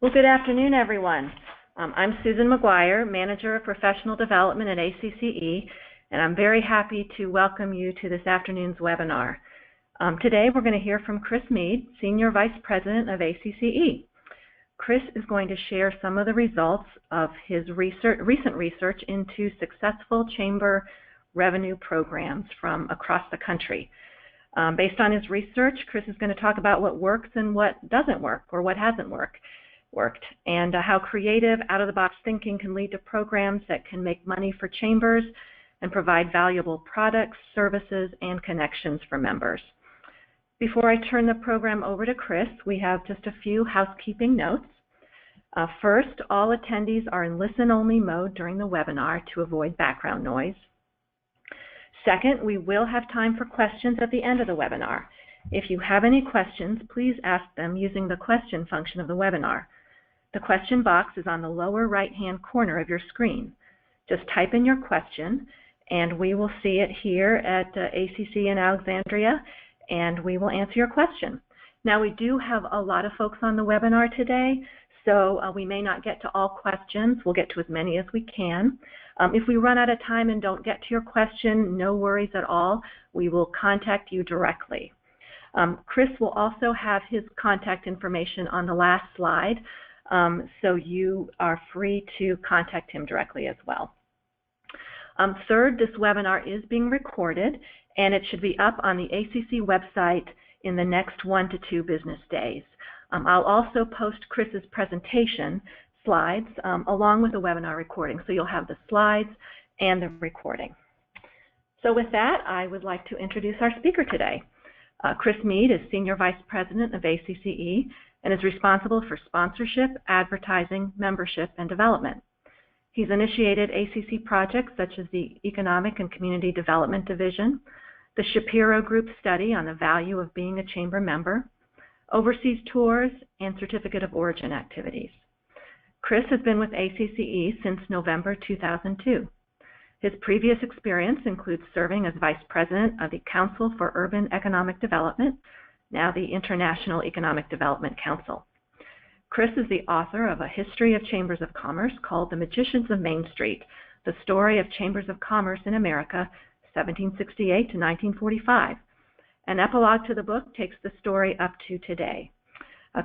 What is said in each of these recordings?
Well, good afternoon, everyone. I'm Susan McGuire, Manager of Professional Development at ACCE, and I'm very happy to welcome you to this afternoon's webinar. Today, we're going to hear from Chris Mead, Senior Vice President of ACCE. Chris is going to share some of the results of his recent research into successful chamber revenue programs from across the country. Based on his research, Chris is going to talk about what works and what doesn't work, or what hasn't worked, and how creative, out-of-the-box thinking can lead to programs that can make money for chambers and provide valuable products, services, and connections for members. Before I turn the program over to Chris, we have just a few housekeeping notes. First, all attendees are in listen-only mode during the webinar to avoid background noise. Second, we will have time for questions at the end of the webinar. If you have any questions, please ask them using the question function of the webinar. The question box is on the lower right-hand corner of your screen. Just type in your question, and we will see it here at ACC in Alexandria, and we will answer your question. Now, we do have a lot of folks on the webinar today, so we may not get to all questions. We'll get to as many as we can. If we run out of time and don't get to your question, no worries at all. We will contact you directly. Chris will also have his contact information on the last slide, so you are free to contact him directly as well. Third, this webinar is being recorded, and it should be up on the ACC website in the next 1 to 2 business days. I'll also post Chris's presentation slides along with the webinar recording, so you'll have the slides and the recording. So with that, I would like to introduce our speaker today. Chris Mead is Senior Vice President of ACCE and is responsible for sponsorship, advertising, membership, and development. He's initiated ACC projects such as the Economic and Community Development Division, the Shapiro Group study on the value of being a chamber member, overseas tours, and Certificate of Origin activities. Chris has been with ACCE since November 2002. His previous experience includes serving as Vice President of the Council for Urban Economic Development, now the International Economic Development Council. Chris is the author of a history of chambers of commerce called The Magicians of Main Street, the story of chambers of commerce in America, 1768 to 1945. An epilogue to the book takes the story up to today.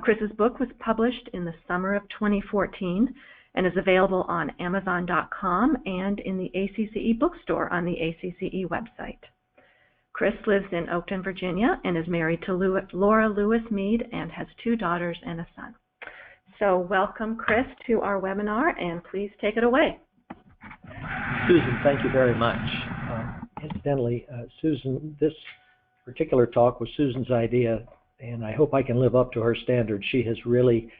Chris's book was published in the summer of 2014 and is available on Amazon.com and in the ACCE bookstore on the ACCE website. Chris lives in Oakton, Virginia, and is married to Laura Lewis Mead and has 2 daughters and a son. So welcome, Chris, to our webinar, and please take it away. Susan, thank you very much. Incidentally, Susan, this particular talk was Susan's idea, and I hope I can live up to her standards. She has really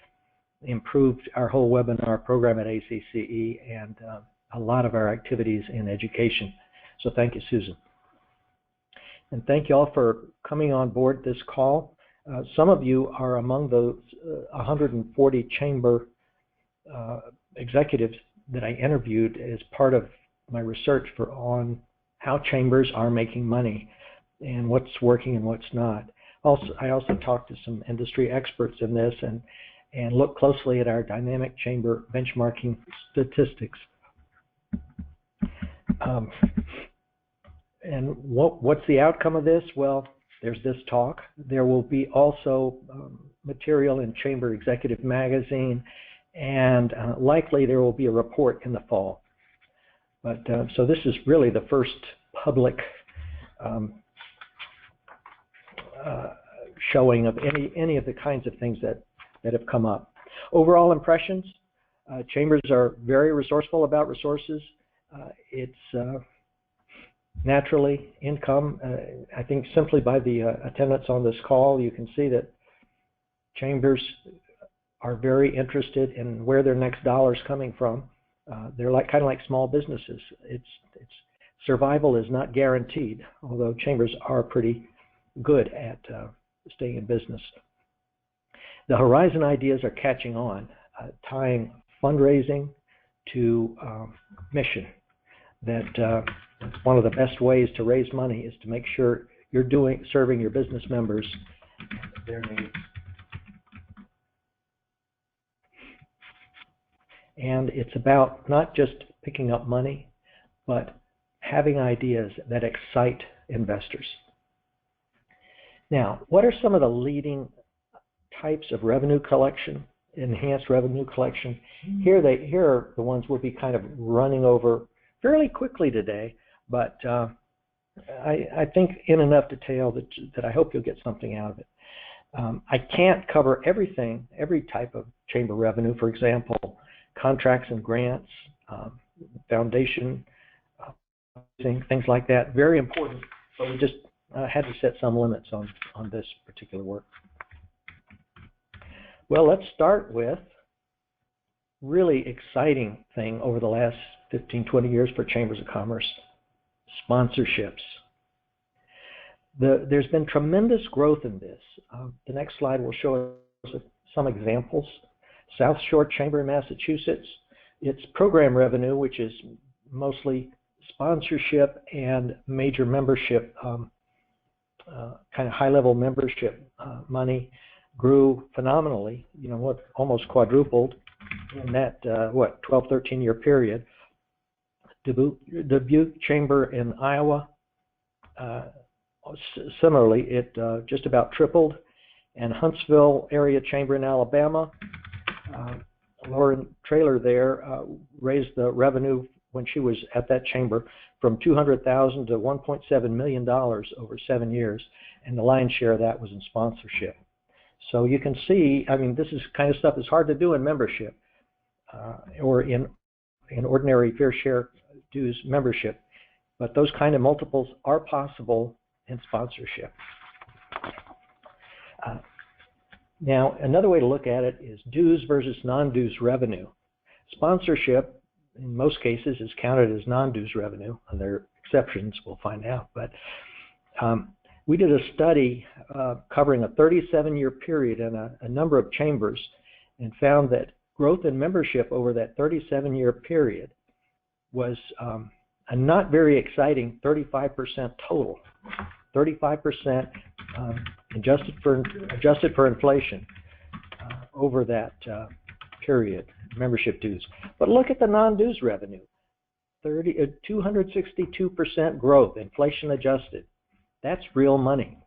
improved our whole webinar program at ACCE and a lot of our activities in education. So thank you, Susan. And thank you all for coming on board this call. Some of you are among those 140 chamber executives that I interviewed as part of my research on how chambers are making money and what's working and what's not. I also talked to some industry experts in this and looked closely at our dynamic chamber benchmarking statistics. And what's the outcome of this? Well, there's this talk. There will be also material in Chamber Executive Magazine, and likely there will be a report in the fall. But so this is really the first public showing of any of the kinds of things that have come up. Overall impressions, chambers are very resourceful about resources. It's naturally income. I think simply by the attendance on this call, you can see that chambers are very interested in where their next dollar is coming from. They're kind of like small businesses. It's survival is not guaranteed, although chambers are pretty good at staying in business. The Horizon ideas are catching on, tying fundraising to mission. That one of the best ways to raise money is to make sure you're serving your business members their needs. And it's about not just picking up money, but having ideas that excite investors. Now, what are some of the leading types of revenue collection, enhanced revenue collection? Here are the ones we'll be kind of running over fairly quickly today, but I think in enough detail that I hope you'll get something out of it. I can't cover everything, every type of chamber revenue. For example, contracts and grants, foundation, things like that. Very important, but we just had to set some limits on this particular work. Well, let's start with really exciting thing over the last 15, 20 years for chambers of commerce, sponsorships. There's been tremendous growth in this. The next slide will show us some examples. South Shore Chamber in Massachusetts, its program revenue, which is mostly sponsorship and major membership, kind of high-level membership money, grew phenomenally, almost quadrupled in that, 12, 13-year period. Dubuque Chamber in Iowa, similarly, it just about tripled. And Huntsville Area Chamber in Alabama, Lauren Traylor there raised the revenue when she was at that chamber from $200,000 to $1.7 million over 7 years, and the lion's share of that was in sponsorship. So you can see, I mean, this is kind of stuff that's hard to do in membership or in ordinary fair share dues membership, but those kind of multiples are possible in sponsorship. Now, another way to look at it is dues versus non-dues revenue. Sponsorship, in most cases, is counted as non-dues revenue, and there are exceptions, we'll find out. But we did a study covering a 37-year period in a number of chambers and found that growth in membership over that 37-year period was a not very exciting 35% total. 35% adjusted for inflation over that period, membership dues. But look at the non-dues revenue, 262% growth, inflation adjusted. That's real money.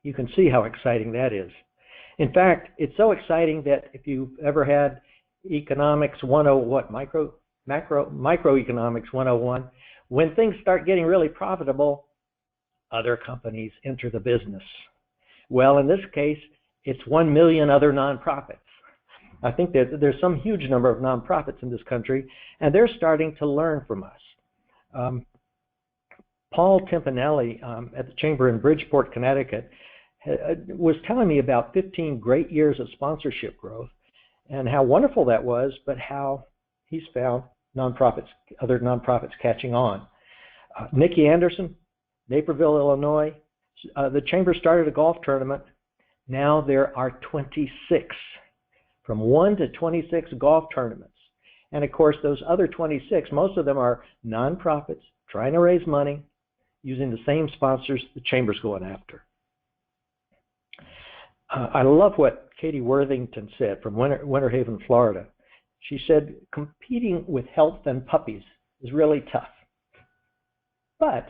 You can see how exciting that is. In fact, it's so exciting that if you've ever had economics 101, microeconomics 101, when things start getting really profitable, other companies enter the business. Well, in this case, it's 1 million other nonprofits. I think that there's some huge number of nonprofits in this country, and they're starting to learn from us. Paul Timpanelli at the Chamber in Bridgeport, Connecticut, was telling me about 15 great years of sponsorship growth and how wonderful that was, but how he's found other nonprofits catching on. Nikki Anderson, Naperville, Illinois, the Chamber started a golf tournament. Now there are 26, from 1 to 26 golf tournaments. And of course, those other 26, most of them are nonprofits trying to raise money using the same sponsors the Chamber's going after. I love what Katie Worthington said from Winter Haven, Florida. She said, competing with health and puppies is really tough. But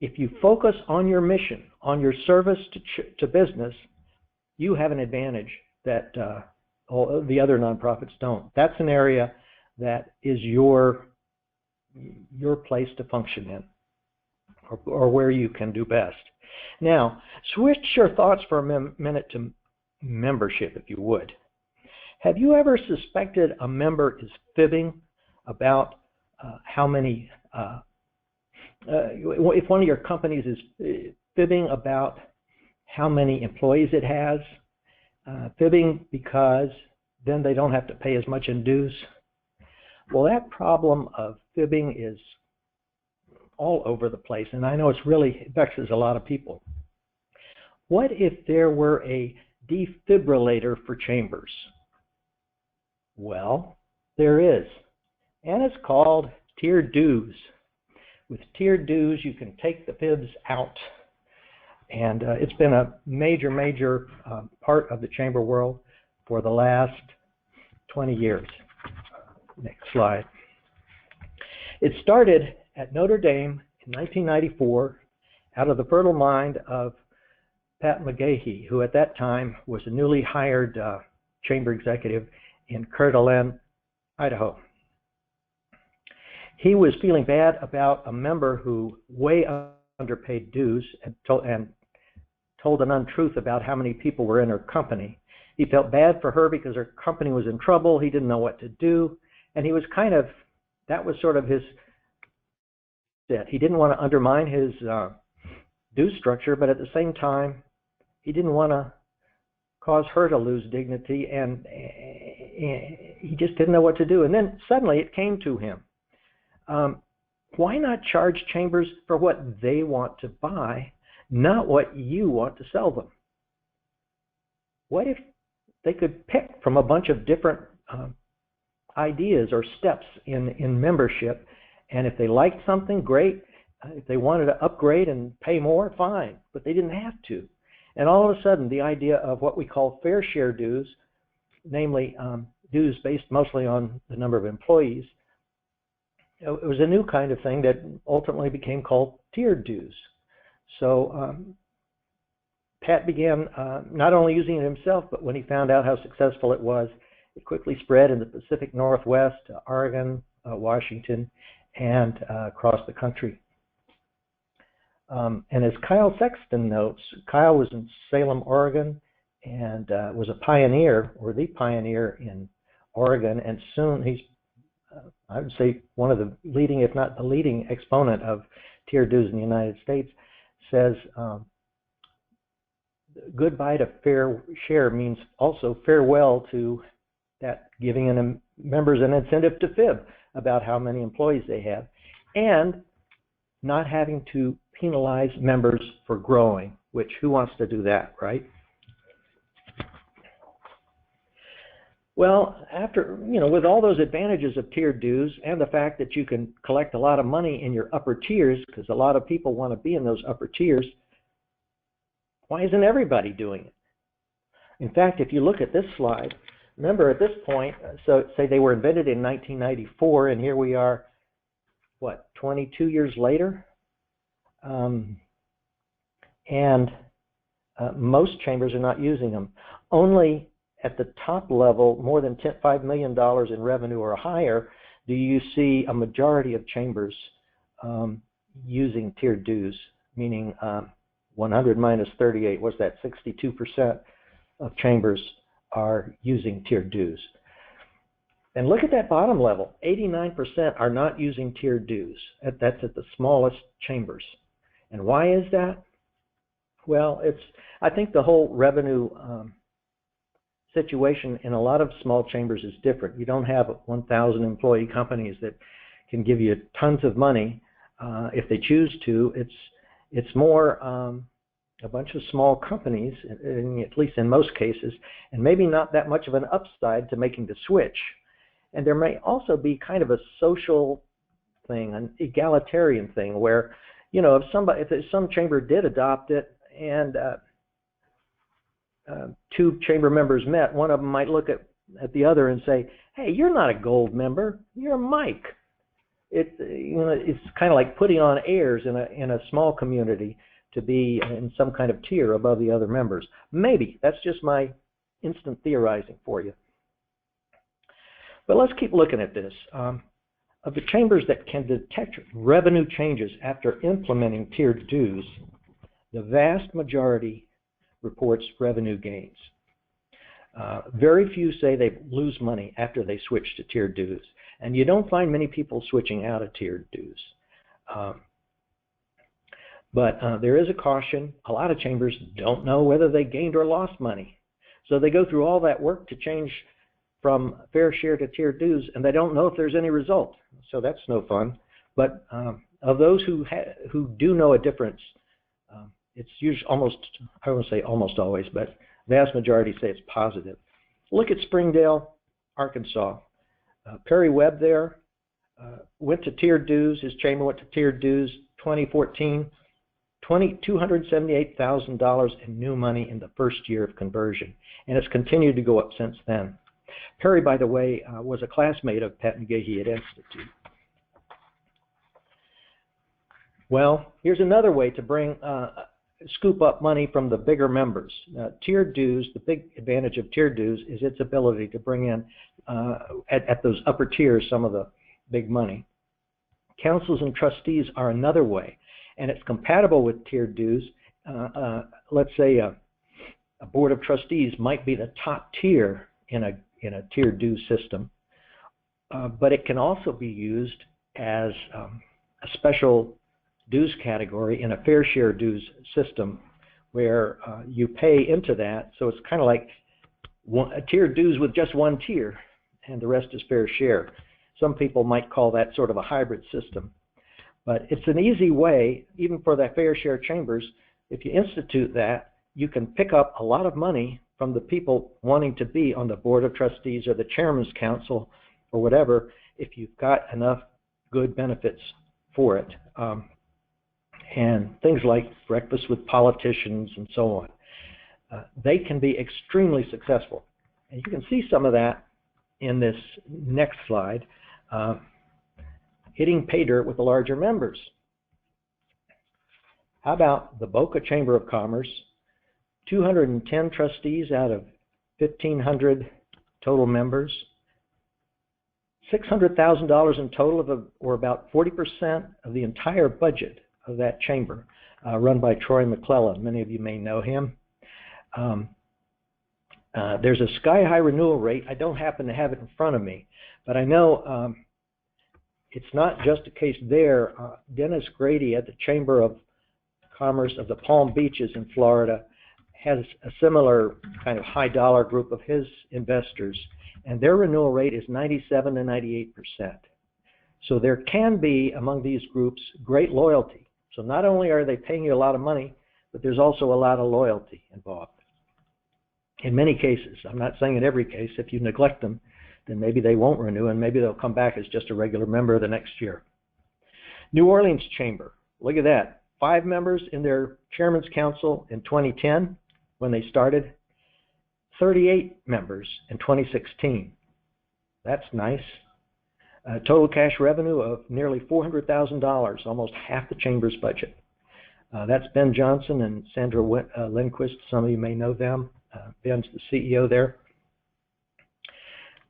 if you focus on your mission, on your service to business, you have an advantage that all the other nonprofits don't. That's an area that is your place to function in, or where you can do best. Now, switch your thoughts for a minute to membership, if you would. Have you ever suspected a member is fibbing about how many, if one of your companies is fibbing about how many employees it has, fibbing because then they don't have to pay as much in dues? Well, that problem of fibbing is all over the place, and I know it vexes a lot of people. What if there were a defibrillator for chambers? Well, there is, and it's called tiered dues. With tiered dues, you can take the fibs out, and it's been a major part of the chamber world for the last 20 years. Next slide. It started at Notre Dame in 1994 out of the fertile mind of Pat McGahey, who at that time was a newly hired chamber executive in Coeur d'Alene, Idaho. He was feeling bad about a member who way underpaid dues and told an untruth about how many people were in her company. He felt bad for her because her company was in trouble. He didn't know what to do. And he was that was sort of his set. He didn't want to undermine his due structure, but at the same time, he didn't want to cause her to lose dignity, and he just didn't know what to do. And then suddenly it came to him. Why not charge chambers for what they want to buy, not what you want to sell them? What if they could pick from a bunch of different ideas or steps in membership, and if they liked something, great. If they wanted to upgrade and pay more, fine, but they didn't have to. And all of a sudden, the idea of what we call fair share dues, namely dues based mostly on the number of employees, it was a new kind of thing that ultimately became called tiered dues. So Pat began not only using it himself, but when he found out how successful it was, it quickly spread in the Pacific Northwest, Oregon, Washington, and across the country. And as Kyle Sexton notes, Kyle was in Salem, Oregon, and was a pioneer, or the pioneer in Oregon, and soon he's, I would say, one of the leading, if not the leading exponent of tiered dues in the United States, says goodbye to fair share means also farewell to that giving members an incentive to fib about how many employees they have, and not having to penalize members for growing, which who wants to do that, right? Well, after, with all those advantages of tiered dues and the fact that you can collect a lot of money in your upper tiers, because a lot of people want to be in those upper tiers, why isn't everybody doing it? In fact, if you look at this slide, remember at this point, so say they were invented in 1994, and here we are, 22 years later? Most chambers are not using them. Only at the top level, more than $5 million in revenue or higher, do you see a majority of chambers using tiered dues, meaning 100 minus 38, what's that, 62% of chambers are using tiered dues. And look at that bottom level, 89% are not using tiered dues. That's at the smallest chambers. And why is that? Well, I think the whole revenue situation in a lot of small chambers is different. You don't have 1,000 employee companies that can give you tons of money if they choose to. It's more a bunch of small companies, at least in most cases, and maybe not that much of an upside to making the switch. And there may also be kind of a social thing, an egalitarian thing, where, if some chamber did adopt it and two chamber members met, one of them might look at the other and say, "Hey, you're not a gold member, you're Mike." It's kind of like putting on airs in a small community to be in some kind of tier above the other members. Maybe that's just my instant theorizing for you. But let's keep looking at this. Of the chambers that can detect revenue changes after implementing tiered dues, the vast majority reports revenue gains. Very few say they lose money after they switch to tiered dues. And you don't find many people switching out of tiered dues. But there is a caution. A lot of chambers don't know whether they gained or lost money. So they go through all that work to change from fair share to tiered dues, and they don't know if there's any result. So that's no fun. But of those who do know a difference, it's usually almost, I won't say almost always, but vast majority say it's positive. Look at Springdale, Arkansas. Perry Webb there went to tiered dues. His chamber went to tiered dues 2014, $278,000 in new money in the first year of conversion. And it's continued to go up since then. Perry, by the way, was a classmate of Pat McGahee at Institute. Well, here's another way to scoop up money from the bigger members. Tiered dues, the big advantage of tiered dues is its ability to bring in, at those upper tiers, some of the big money. Councils and trustees are another way, and it's compatible with tiered dues. Let's say a board of trustees might be the top tier in a tiered dues system, but it can also be used as a special dues category in a fair share dues system where you pay into that, so it's kind of like a tiered dues with just one tier and the rest is fair share. Some people might call that sort of a hybrid system, but it's an easy way, even for the fair share chambers. If you institute that, you can pick up a lot of money from the people wanting to be on the board of trustees or the chairman's council or whatever, if you've got enough good benefits for it. And things like breakfast with politicians and so on. They can be extremely successful. And you can see some of that in this next slide, hitting pay dirt with the larger members. How about the Boca Chamber of Commerce? 210 trustees out of 1,500 total members. $600,000 in total, or about 40% of the entire budget of that chamber, run by Troy McClellan. Many of you may know him. There's a sky-high renewal rate. I don't happen to have it in front of me, but I know it's not just a case there. Dennis Grady at the Chamber of Commerce of the Palm Beaches in Florida has a similar kind of high-dollar group of his investors, and their renewal rate is 97 to 98%. So there can be, among these groups, great loyalty. So not only are they paying you a lot of money, but there's also a lot of loyalty involved. In many cases, I'm not saying in every case, if you neglect them, then maybe they won't renew and maybe they'll come back as just a regular member the next year. New Orleans Chamber, look at that. 5 members in their Chairman's Council in 2010 when they started, 38 members in 2016. That's nice. Total cash revenue of nearly $400,000, almost half the chamber's budget. That's Ben Johnson and Sandra Lindquist. Some of you may know them. Ben's the CEO there.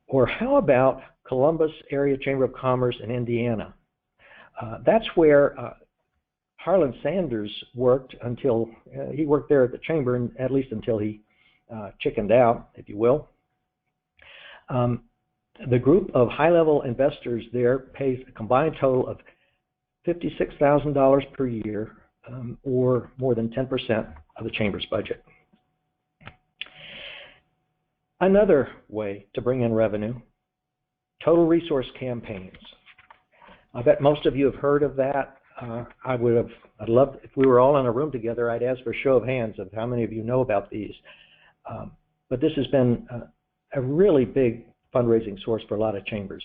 Or how about Columbus Area Chamber of Commerce in Indiana? That's where Harlan Sanders worked until he worked there at the chamber, and at least until he chickened out, if you will. The group of high-level investors there pays a combined total of $56,000 per year, or more than 10% of the chamber's budget. Another way to bring in revenue, total resource campaigns. I bet most of you have heard of that. I'd love, if we were all in a room together, I'd ask for a show of hands of how many of you know about these. But this has been a really big fundraising source for a lot of chambers.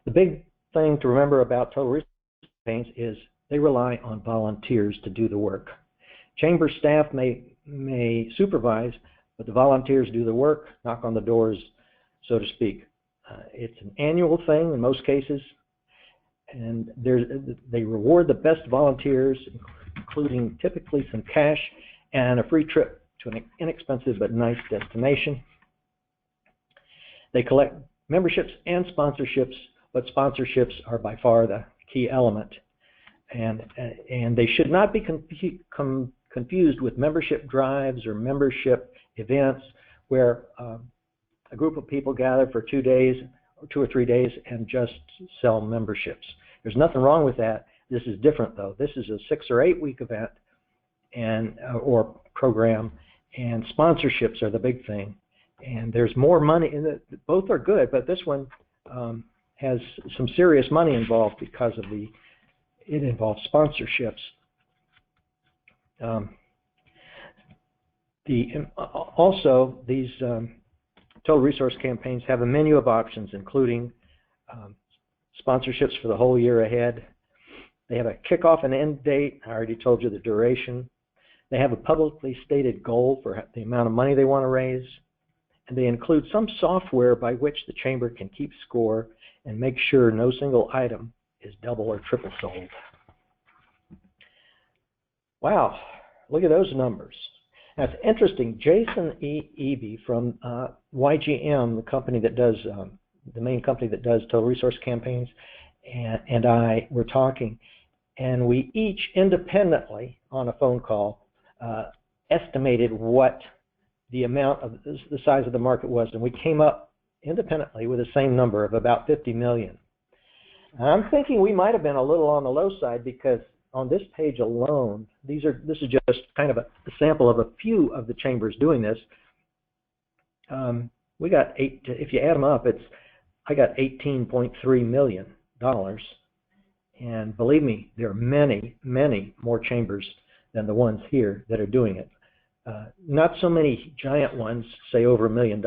The big thing to remember about total resource campaigns is they rely on volunteers to do the work. Chamber staff may supervise, but the volunteers do the work, knock on the doors, so to speak. It's an annual thing in most cases, and they reward the best volunteers, including typically some cash and a free trip to an inexpensive but nice destination. They collect memberships and sponsorships, but sponsorships are by far the key element. And they should not be confused with membership drives or membership events where a group of people gather for 2 days, or 2 or 3 days, and just sell memberships. There's nothing wrong with that. This is different, though. This is a 6 or 8 week event or program, and sponsorships are the big thing. And there's more money in it. Both are good, but this one has some serious money involved because of it involves sponsorships. Also, these total resource campaigns have a menu of options, including sponsorships for the whole year ahead. They have a kickoff and end date. I already told you the duration. They have a publicly stated goal for the amount of money they want to raise. and they include some software by which the chamber can keep score and make sure no single item is double or triple sold. Wow, look at those numbers. That's interesting. Jason Eby from YGM, the company that does, the main company that does total resource campaigns, and I were talking, and we each independently on a phone call estimated what the amount of the size of the market was, and we came up independently with the same number of about 50 million. And I'm thinking we might have been a little on the low side, because on this page alone, this is just kind of a sample of a few of the chambers doing this. We got if you add them up, I got $18.3 million. And believe me, there are many, many more chambers than the ones here that are doing it. Not so many giant ones, say over $1 million,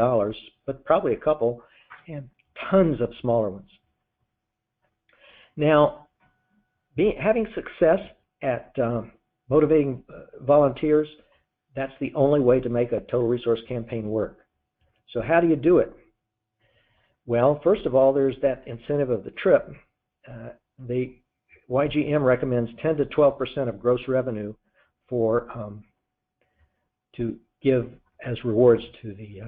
but probably a couple, and tons of smaller ones. Now, having success at motivating volunteers, that's the only way to make a total resource campaign work. So how do you do it? Well, first of all, there's that incentive of the trip. The YGM recommends 10 to 12% of gross revenue to give as rewards to the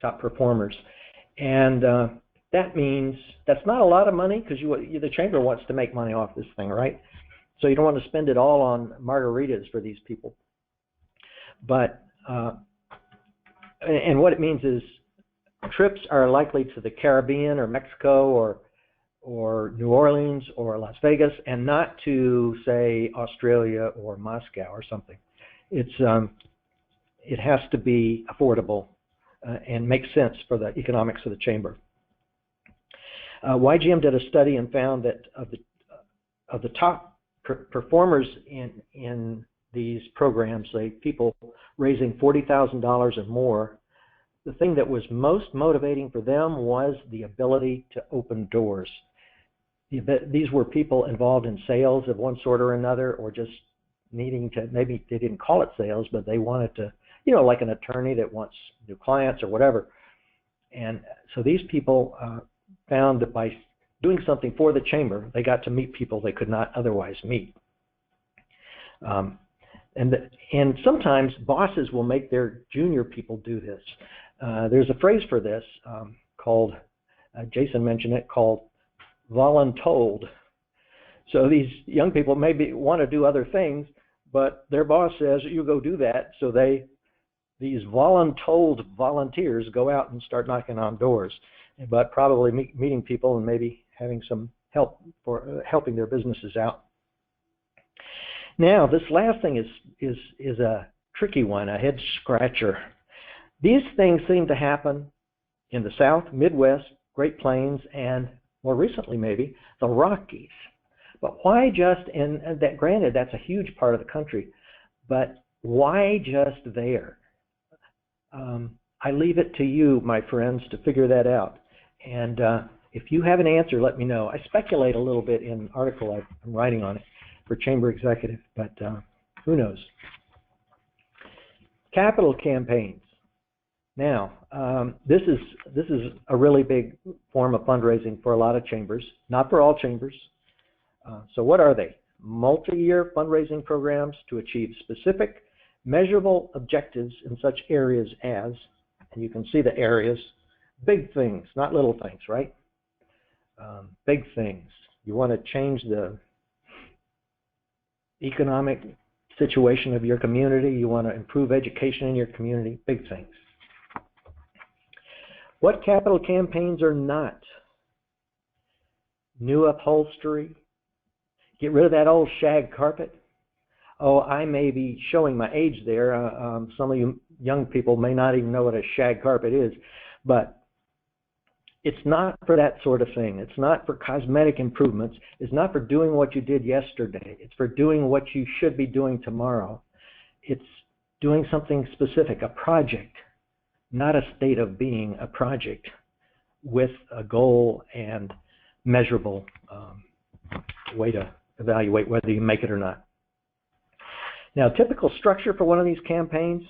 top performers. And that means that's not a lot of money, because the chamber wants to make money off this thing, right? So you don't want to spend it all on margaritas for these people. But and what it means is trips are likely to the Caribbean or Mexico or New Orleans or Las Vegas, and not to, say, Australia or Moscow or something. It has to be affordable and make sense for the economics of the chamber. YGM did a study and found that of the top performers in these programs, like people raising $40,000 or more, the thing that was most motivating for them was the ability to open doors. These were people involved in sales of one sort or another, or just needing to, maybe they didn't call it sales, but they wanted to, like an attorney that wants new clients or whatever. And so these people found that by doing something for the chamber, they got to meet people they could not otherwise meet. And sometimes bosses will make their junior people do this. There's a phrase for this called, Jason mentioned it, called voluntold. So these young people maybe want to do other things, but their boss says, you go do that. So these voluntold volunteers go out and start knocking on doors, but probably meeting people and maybe having some help for helping their businesses out. Now, this last thing is a tricky one, a head scratcher. These things seem to happen in the South, Midwest, Great Plains, and more recently maybe the Rockies. But why just, and that, granted, that's a huge part of the country, but why just there? I leave it to you, my friends, to figure that out. And if you have an answer, let me know. I speculate a little bit in an article I'm writing on it for Chamber Executive, but who knows? Capital campaigns. Now, this is a really big form of fundraising for a lot of chambers, not for all chambers. So what are they? Multi-year fundraising programs to achieve specific, measurable objectives in such areas as, and you can see the areas, big things, not little things, right? Big things. You want to change the economic situation of your community. You want to improve education in your community. Big things. What capital campaigns are not? New upholstery. Get rid of that old shag carpet. Oh, I may be showing my age there. Some of you young people may not even know what a shag carpet is, but it's not for that sort of thing. It's not for cosmetic improvements. It's not for doing what you did yesterday. It's for doing what you should be doing tomorrow. It's doing something specific, a project, not a state of being, a project with a goal and measurable way to evaluate whether you make it or not. Now, typical structure for one of these campaigns,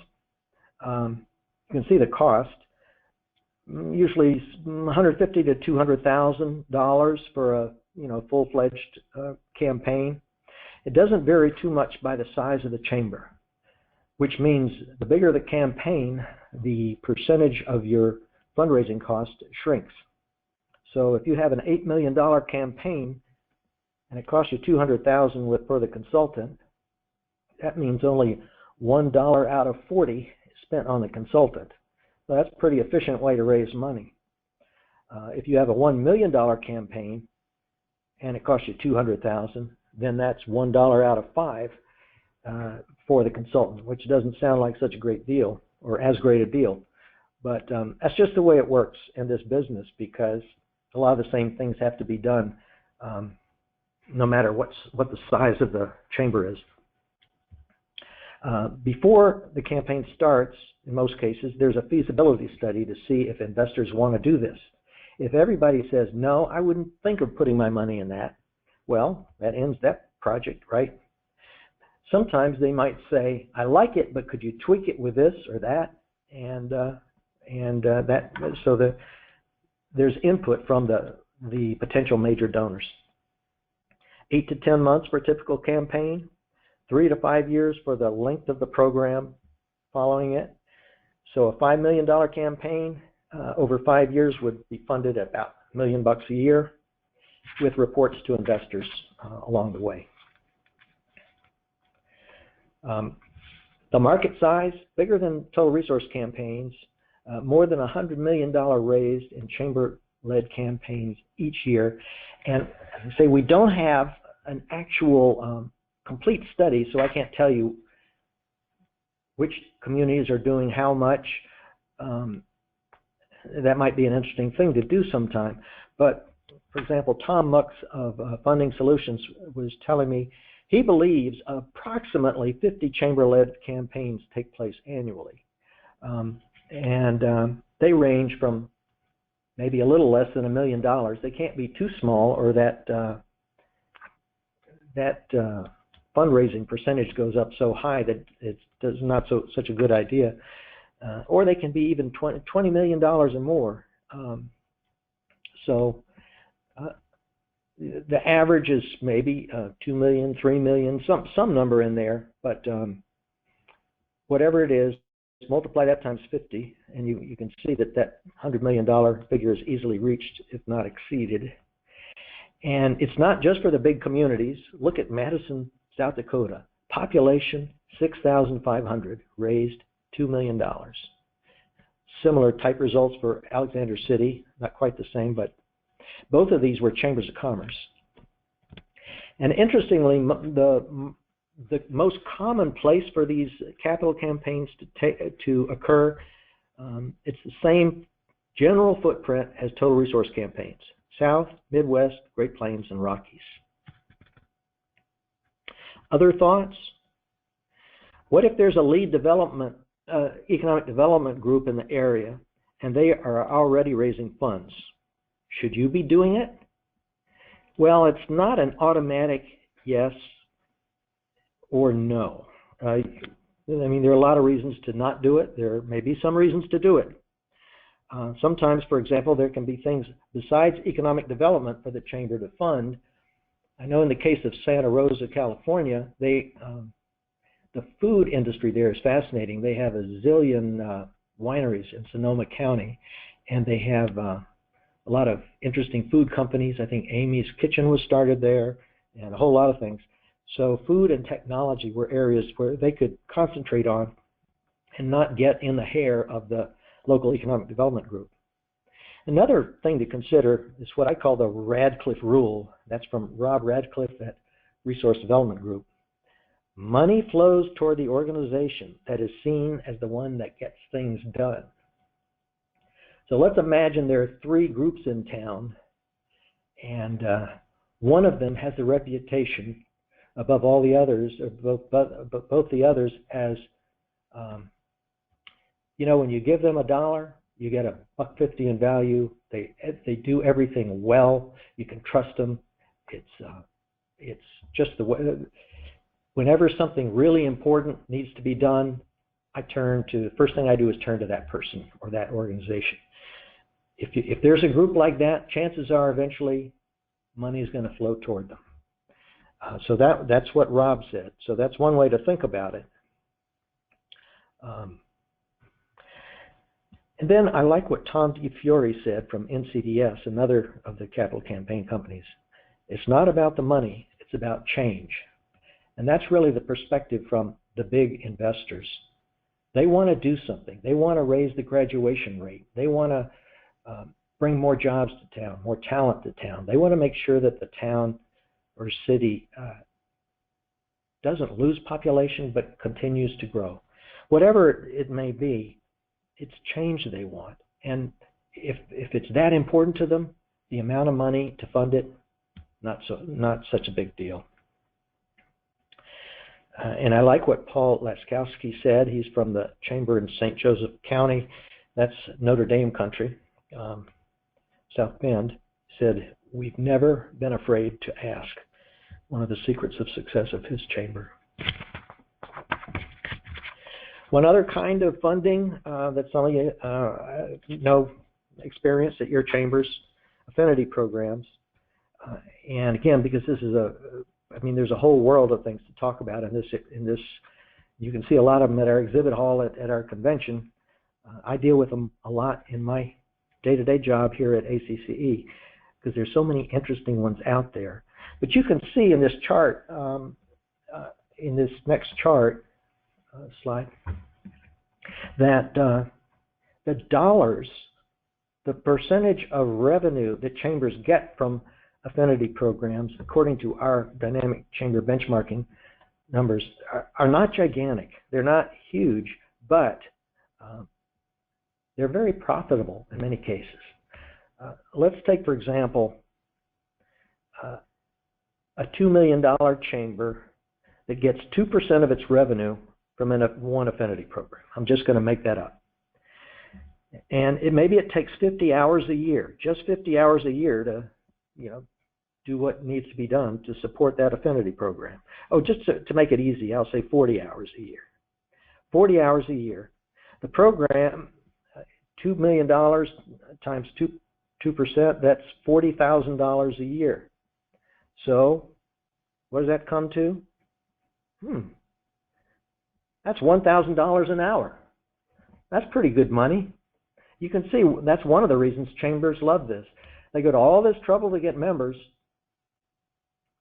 can see the cost. Usually $150,000 to $200,000 for a full-fledged campaign. It doesn't vary too much by the size of the chamber, which means the bigger the campaign, the percentage of your fundraising cost shrinks. So if you have an $8 million campaign and it costs you $200,000 for the consultant, that means only $1 out of 40 is spent on the consultant. So that's a pretty efficient way to raise money. If you have a $1 million campaign and it costs you $200,000, then that's $1 out of 5 for the consultant, which doesn't sound like such a great deal or as great a deal. But that's just the way it works in this business, because a lot of the same things have to be done no matter what the size of the chamber is. Before the campaign starts, in most cases, there's a feasibility study to see if investors want to do this. If everybody says, no, I wouldn't think of putting my money in that, well, that ends that project, right? Sometimes they might say, I like it, but could you tweak it with this or that? So there's input from the potential major donors. 8 to 10 months for a typical campaign, 3 to 5 years for the length of the program following it. So a $5 million campaign over 5 years would be funded at about $1 million a year, with reports to investors along the way. The market size, bigger than total resource campaigns, more than $100 million raised in chamber-led campaigns each year. And as I say, we don't have an actual complete study, so I can't tell you which communities are doing how much. That might be an interesting thing to do sometime. But, for example, Tom Mux of Funding Solutions was telling me he believes approximately 50 chamber-led campaigns take place annually. They range from maybe a little less than $1 million. They can't be too small, or that fundraising percentage goes up so high that it's not such a good idea. Or they can be even $20 million or more. The average is maybe 2 million, 3 million, some number in there. But whatever it is, multiply that times 50, and you can see that $100 million figure is easily reached, if not exceeded. And it's not just for the big communities. Look at Madison, South Dakota. Population 6,500, raised $2 million. Similar type results for Alexander City, not quite the same, but both of these were chambers of commerce. And interestingly, the most common place for these capital campaigns to occur, it's the same general footprint as total resource campaigns: South, Midwest, Great Plains, and Rockies. Other thoughts? What if there's a lead development, economic development group in the area, and they are already raising funds? Should you be doing it? Well, it's not an automatic yes or no. I mean, there are a lot of reasons to not do it. There may be some reasons to do it. Sometimes, for example, there can be things besides economic development for the chamber to fund. I know in the case of Santa Rosa, California, the food industry there is fascinating. They have a zillion wineries in Sonoma County, and they have a lot of interesting food companies. I think Amy's Kitchen was started there, and a whole lot of things. So food and technology were areas where they could concentrate on and not get in the hair of the local economic development group. Another thing to consider is what I call the Radcliffe Rule. That's from Rob Radcliffe at Resource Development Group. Money flows toward the organization that is seen as the one that gets things done. So let's imagine there are 3 groups in town, and one of them has a reputation above all the others, or both the others, as when you give them $1, you get $1.50 in value. They do everything well. You can trust them. It's just the way. Whenever something really important needs to be done, the first thing I do is turn to that person or that organization. If there's a group like that, chances are eventually money is going to flow toward them. So that's what Rob said. So that's one way to think about it. And then I like what Tom DiFiore said from NCDS, another of the capital campaign companies. It's not about the money, it's about change. And that's really the perspective from the big investors. They want to do something. They want to raise the graduation rate. They want to bring more jobs to town, more talent to town. They want to make sure that the town or city doesn't lose population but continues to grow. Whatever it may be, it's change they want. And if it's that important to them, the amount of money to fund it, not such a big deal. And I like what Paul Laskowski said. He's from the Chamber in St. Joseph County. That's Notre Dame country. South Bend said, "We've never been afraid to ask." One of the secrets of success of his chamber. One other kind of funding that some of you know experience at your chambers, affinity programs. And again, because this is there's a whole world of things to talk about in this. You can see a lot of them at our exhibit hall at our convention. I deal with them a lot in my day-to-day job here at ACCE because there's so many interesting ones out there. But you can see in this chart, in this next chart slide, that the dollars, the percentage of revenue that chambers get from affinity programs, according to our dynamic chamber benchmarking numbers, are not gigantic. They're not huge, but they're very profitable in many cases. Let's take, for example, a $2 million chamber that gets 2% of its revenue from one affinity program. I'm just going to make that up. And maybe it takes 50 hours a year, just 50 hours a year to, do what needs to be done to support that affinity program. Oh, just to make it easy, I'll say 40 hours a year. 40 hours a year. The program, $2 million times 2%, that's $40,000 a year. So, what does that come to? That's $1,000 an hour. That's pretty good money. You can see that's one of the reasons chambers love this. They go to all this trouble to get members.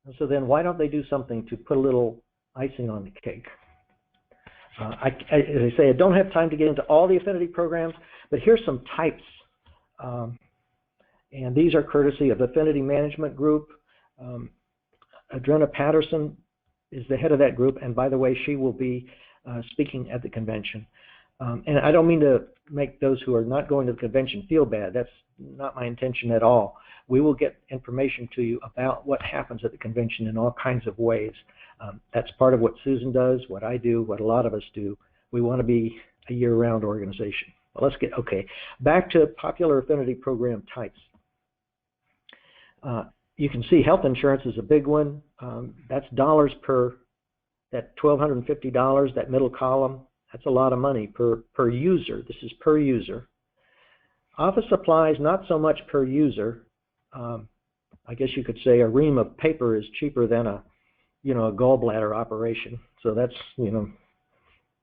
And so then why don't they do something to put a little icing on the cake? As I say, I don't have time to get into all the affinity programs, but here's some types. And these are courtesy of the Affinity Management Group. Adrena Patterson is the head of that group, and by the way, she will be speaking at the convention. And I don't mean to make those who are not going to the convention feel bad. That's not my intention at all. We will get information to you about what happens at the convention in all kinds of ways. That's part of what Susan does, what I do, what a lot of us do. We want to be a year-round organization. Well, let's get, back to popular affinity program types. You can see health insurance is a big one. That's dollars per, that $1,250, that middle column. That's a lot of money per user. This is per user. Office supplies, not so much per user. I guess you could say a ream of paper is cheaper than a gallbladder operation. So that's,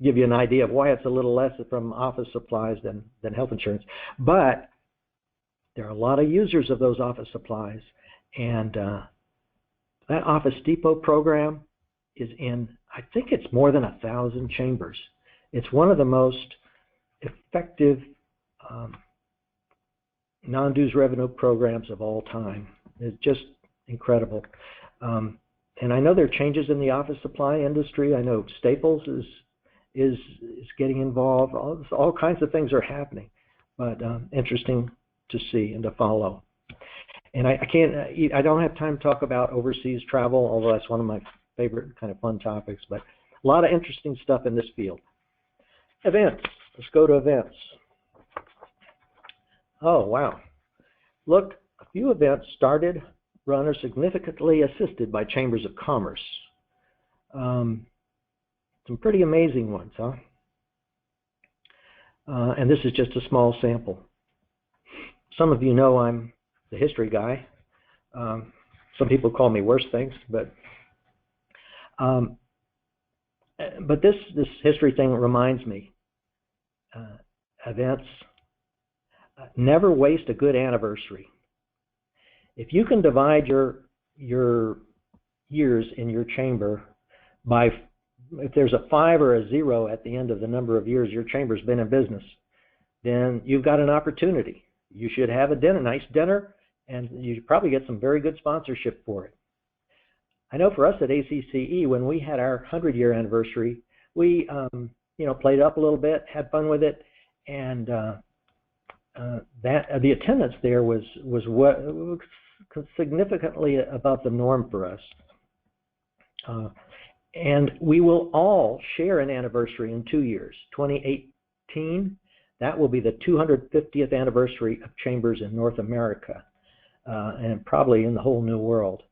give you an idea of why it's a little less from office supplies than health insurance. But there are a lot of users of those office supplies. And that Office Depot program is in, I think it's more than 1,000 chambers. It's one of the most effective non-dues revenue programs of all time. It's just incredible. And I know there are changes in the office supply industry. I know Staples is getting involved. All kinds of things are happening, but interesting to see and to follow. And I don't have time to talk about overseas travel, although that's one of my favorite kind of fun topics, but a lot of interesting stuff in this field. Events. Let's go to events. Oh, wow. Look, a few events started, run, or significantly assisted by chambers of commerce. Some pretty amazing ones, huh? and this is just a small sample. Some of you know I'm the history guy. Some people call me worse things, but this history thing reminds me. Events, never waste a good anniversary. If you can divide your years in your chamber by, if there's a 5 or a 0 at the end of the number of years your chamber's been in business, then you've got an opportunity. You should have a nice dinner, and you probably get some very good sponsorship for it. I know for us at ACCE, when we had our 100-year anniversary, we played up a little bit, had fun with it, and the attendance there was significantly above the norm for us. And we will all share an anniversary in 2 years. 2018, that will be the 250th anniversary of chambers in North America, and probably in the whole New World.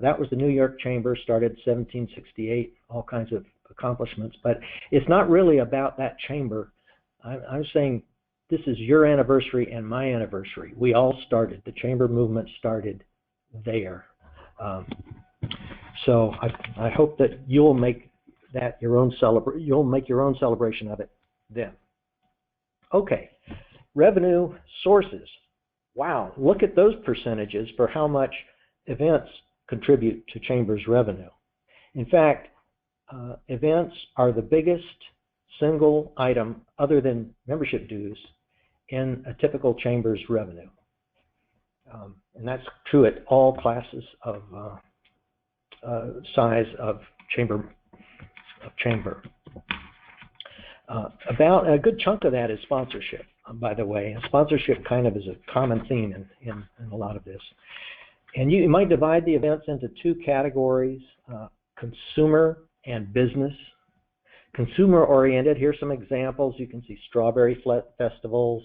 That was the New York Chamber, started 1768, all kinds of accomplishments. But it's not really about that chamber. I'm saying this is your anniversary and my anniversary. We all started. The chamber movement started there. So I hope that you'll make that your own you'll make your own celebration of it then. Okay, revenue sources. Wow, look at those percentages for how much events contribute to chambers revenue. In fact, events are the biggest single item other than membership dues in a typical chamber's revenue. And that's true at all classes of size of chamber. About a good chunk of that is sponsorship, by the way. And sponsorship kind of is a common theme in a lot of this. And you might divide the events into two categories, consumer and business. Consumer-oriented, here's some examples. You can see strawberry festivals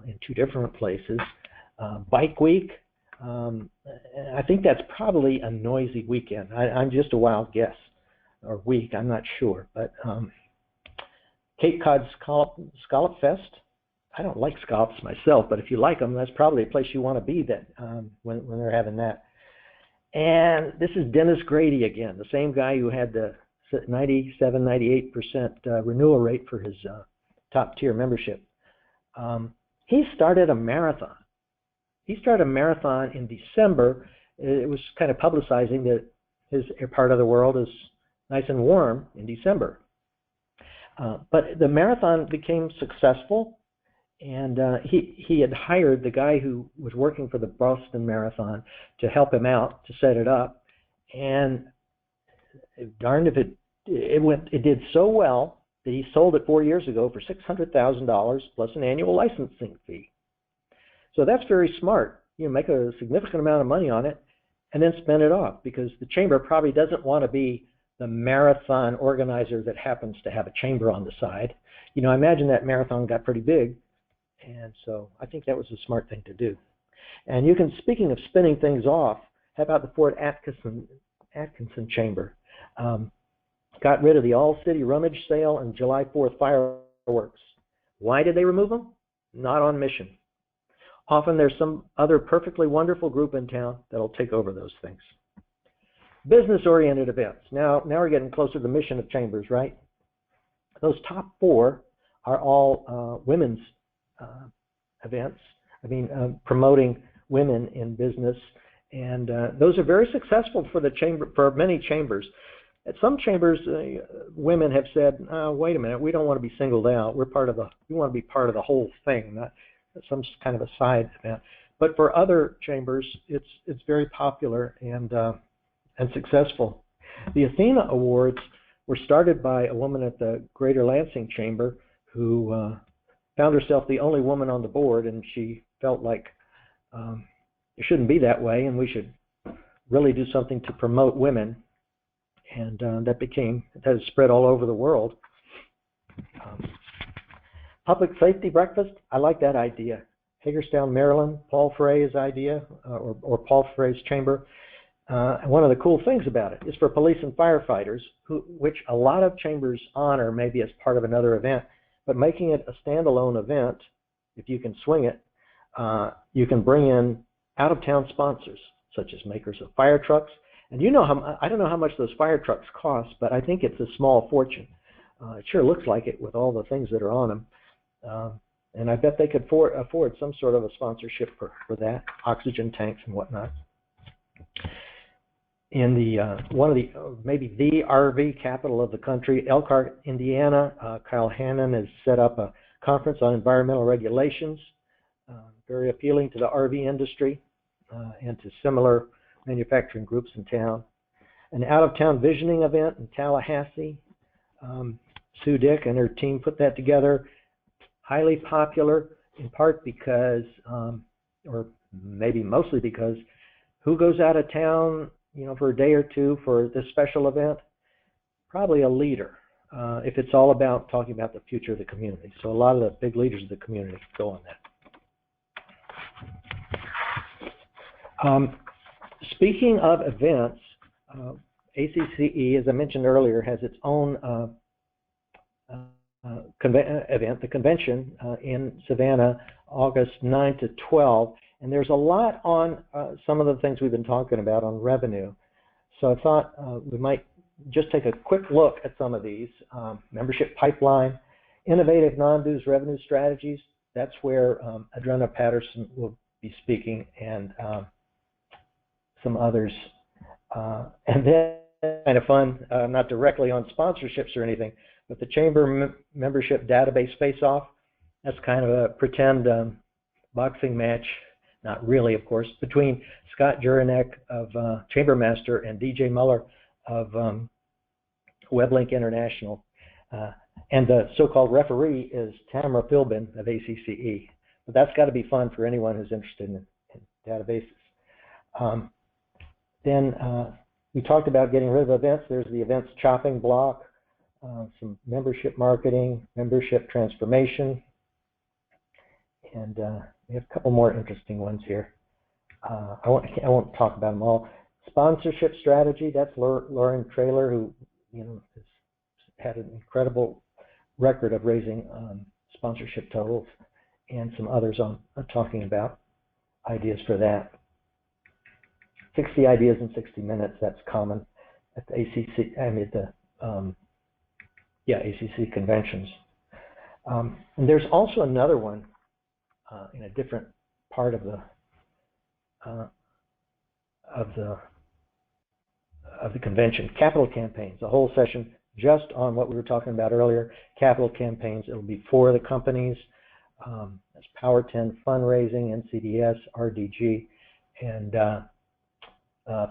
in 2 different places. Bike Week, I think that's probably a noisy weekend. I'm just a wild guess, or week, I'm not sure. But Cape Cod Scallop Fest, I don't like scallops myself, but if you like them, that's probably a place you want to be that when they're having that. And this is Dennis Grady again, the same guy who had the 97-98% renewal rate for his top tier membership. He started a marathon. He started a marathon in December. It was kind of publicizing that his part of the world is nice and warm in December. But the marathon became successful, and he had hired the guy who was working for the Boston Marathon to help him out to set it up. And darned if it did so well that he sold it 4 years ago for $600,000 plus an annual licensing fee. So that's very smart. You make a significant amount of money on it and then spend it off, because the chamber probably doesn't want to be the marathon organizer that happens to have a chamber on the side. I imagine that marathon got pretty big, and so I think that was a smart thing to do. And you can, speaking of spinning things off, how about the Fort Atkinson Chamber? Got rid of the all-city rummage sale and July 4th fireworks. Why did they remove them? Not on mission. Often there's some other perfectly wonderful group in town that'll take over those things. Business-oriented events. Now we're getting closer to the mission of chambers, right? Those top 4 are all women's events. Promoting women in business, and those are very successful for the chamber, for many chambers. At some chambers, women have said, "Wait a minute, we don't want to be singled out. We want to be part of the whole thing, not some kind of a side event." But for other chambers, it's very popular and successful. The Athena Awards were started by a woman at the Greater Lansing Chamber who found herself the only woman on the board, and she felt like it shouldn't be that way, and we should really do something to promote women. And that has spread all over the world. Public safety breakfast, I like that idea. Hagerstown, Maryland, Paul Frey's idea, or Paul Frey's chamber. One of the cool things about it is for police and firefighters, which a lot of chambers honor maybe as part of another event. but making it a standalone event, if you can swing it, you can bring in out-of-town sponsors, such as makers of fire trucks. And you know I don't know how much those fire trucks cost, but I think it's a small fortune. It sure looks like it with all the things that are on them. And I bet they could afford some sort of a sponsorship for that, oxygen tanks and whatnot. In the one of the maybe the RV capital of the country, Elkhart, Indiana, Kyle Hannon has set up a conference on environmental regulations, very appealing to the RV industry and to similar manufacturing groups in town. An out-of-town visioning event in Tallahassee. Sue Dick and her team put that together. Highly popular, in part because, or maybe mostly because, who goes out of town, for a day or two for this special event? Probably a leader, if it's all about talking about the future of the community. So a lot of the big leaders of the community go on that. Speaking of events, ACCE, as I mentioned earlier, has its own event, the convention in Savannah, August 9 to 12. And there's a lot on some of the things we've been talking about on revenue. So I thought we might just take a quick look at some of these. Membership pipeline, innovative non-dues revenue strategies. That's where Adrena Patterson will be speaking, and some others. And then kind of fun, not directly on sponsorships or anything, but the Chamber membership database face-off. That's kind of a pretend boxing match. Not really, of course, between Scott Juranek of Chambermaster and DJ Muller of WebLink International. And the so-called referee is Tamara Philbin of ACCE. But that's got to be fun for anyone who's interested in databases. Then we talked about getting rid of events. There's the events chopping block, some membership marketing, membership transformation, and we have a couple more interesting ones here. I won't talk about them all. Sponsorship strategy. That's Lauren Traylor, who has had an incredible record of raising sponsorship totals, and some others are talking about ideas for that. 60 ideas in 60 minutes. That's common at the ACC. I mean, the ACCE conventions. And there's also another one in a different part of the convention. Capital campaigns. A whole session just on what we were talking about earlier. Capital campaigns. It'll be for the companies. That's Power 10 fundraising, NCDS, RDG, and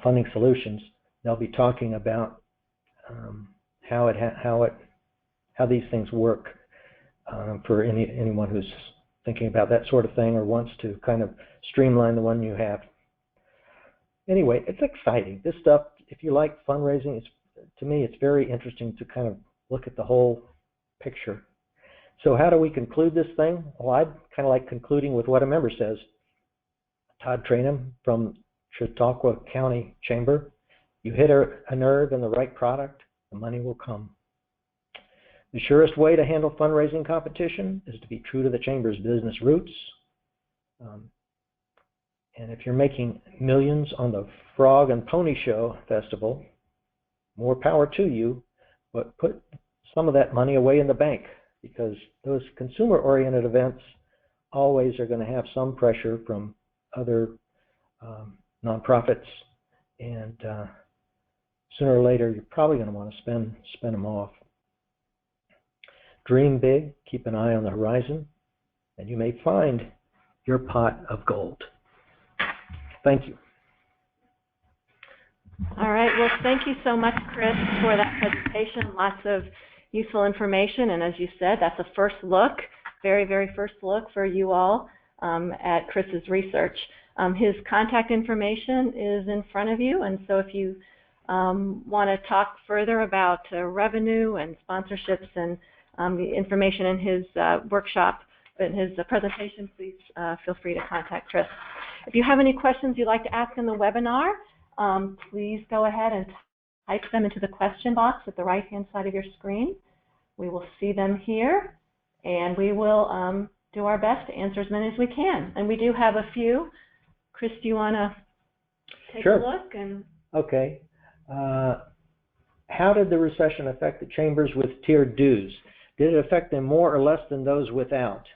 funding solutions. They'll be talking about how these things work for anyone who's thinking about that sort of thing or wants to kind of streamline the one you have. Anyway, it's exciting. This stuff, if you like fundraising, to me, it's very interesting to kind of look at the whole picture. So how do we conclude this thing? Well, I'd kind of like concluding with what a member says. Todd Trainham from Chautauqua County Chamber. You hit a nerve in the right product, the money will come. The surest way to handle fundraising competition is to be true to the Chamber's business roots. And if you're making millions on the Frog and Pony Show Festival, more power to you, but put some of that money away in the bank, because those consumer-oriented events always are going to have some pressure from other nonprofits, and sooner or later you're probably going to want to spend them off. Dream big, keep an eye on the horizon, and you may find your pot of gold. Thank you. All right, well, thank you so much, Chris, for that presentation. Lots of useful information, and as you said, that's a first look, very, very first look for you all at Chris's research. His contact information is in front of you, and so if you want to talk further about revenue and sponsorships and the information in his workshop, in his presentation, please feel free to contact Chris. If you have any questions you'd like to ask in the webinar, please go ahead and type them into the question box at the right-hand side of your screen. We will see them here, and we will do our best to answer as many as we can. And we do have a few. Chris, do you want to take Sure. a look? Okay. How did the recession affect the chambers with tiered dues? Did it affect them more or less than those without?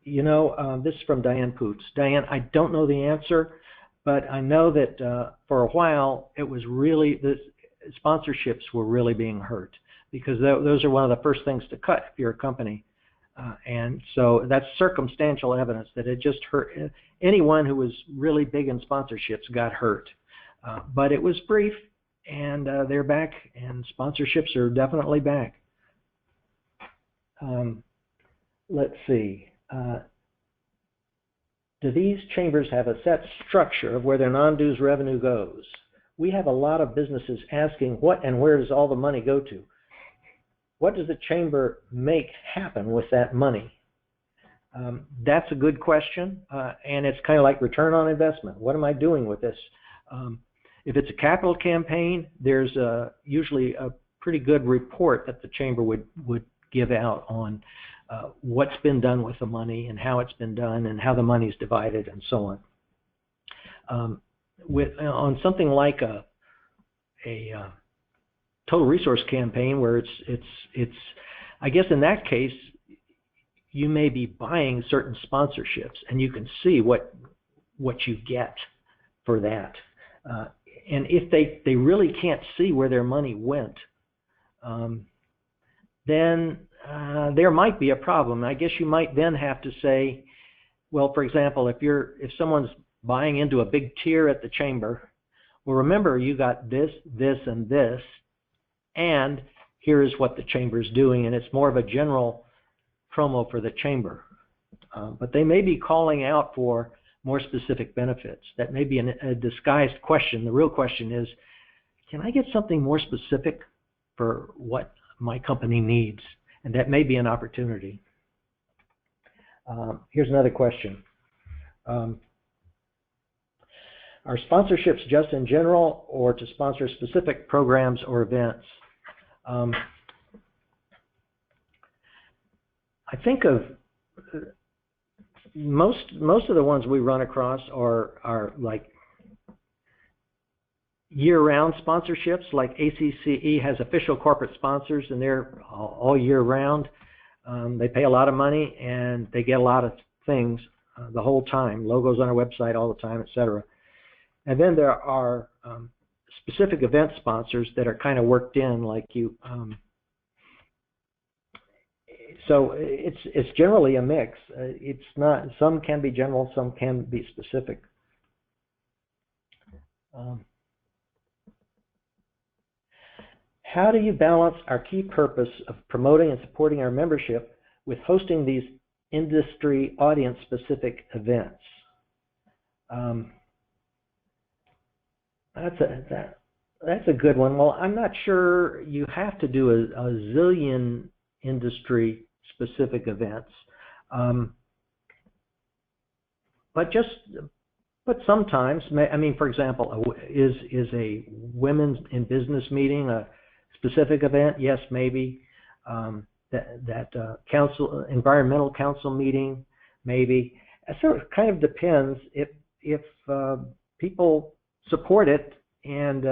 This is from Diane Poots. Diane, I don't know the answer, but I know that for a while it was really, the sponsorships were really being hurt, because those are one of the first things to cut if you're a company. And so that's circumstantial evidence that it just hurt. Anyone who was really big in sponsorships got hurt. But it was brief, and they're back, and sponsorships are definitely back. Let's see. Do these chambers have a set structure of where their non-dues revenue goes? We have a lot of businesses asking what and where does all the money go to? What does the chamber make happen with that money? That's a good question, and it's kind of like return on investment. What am I doing with this? If it's a capital campaign, there's usually a pretty good report that the chamber would give out on what's been done with the money and how it's been done and how the money's divided and so on. On something like a total resource campaign, where it's I guess in that case you may be buying certain sponsorships and you can see what you get for that. And if they really can't see where their money went, then there might be a problem. I guess you might then have to say, well, for example, if someone's buying into a big tier at the chamber, well, remember you got this, this, and this, and here's what the chamber's doing, and it's more of a general promo for the chamber. But they may be calling out for more specific benefits. That may be a disguised question. The real question is, can I get something more specific for what my company needs? And that may be an opportunity. Here's another question. Are sponsorships just in general or to sponsor specific programs or events? I think of most of the ones we run across are like year-round sponsorships. Like ACCE has official corporate sponsors, and they're all year round. They pay a lot of money and they get a lot of things the whole time, logos on our website all the time, etc. And then there are specific event sponsors that are kind of worked in, like you. So it's generally a mix. It's not. Some can be general, some can be specific. How do you balance our key purpose of promoting and supporting our membership with hosting these industry audience-specific events? That's a good one. Well, I'm not sure you have to do a zillion industry-specific events, but sometimes, I mean, for example, is a women's in business meeting a specific event? Yes, maybe. That council, environmental council meeting, maybe. So it kind of depends. If people support it and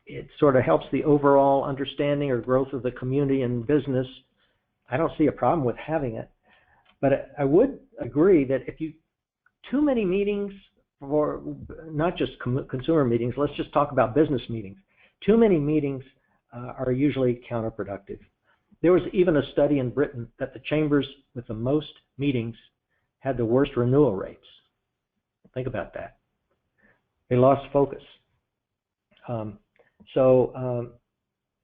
it sort of helps the overall understanding or growth of the community and business, I don't see a problem with having it. But I would agree that if you too many meetings, for not just consumer meetings, let's just talk about business meetings. Too many meetings are usually counterproductive. There was even a study in Britain that the chambers with the most meetings had the worst renewal rates. Think about that. They lost focus. So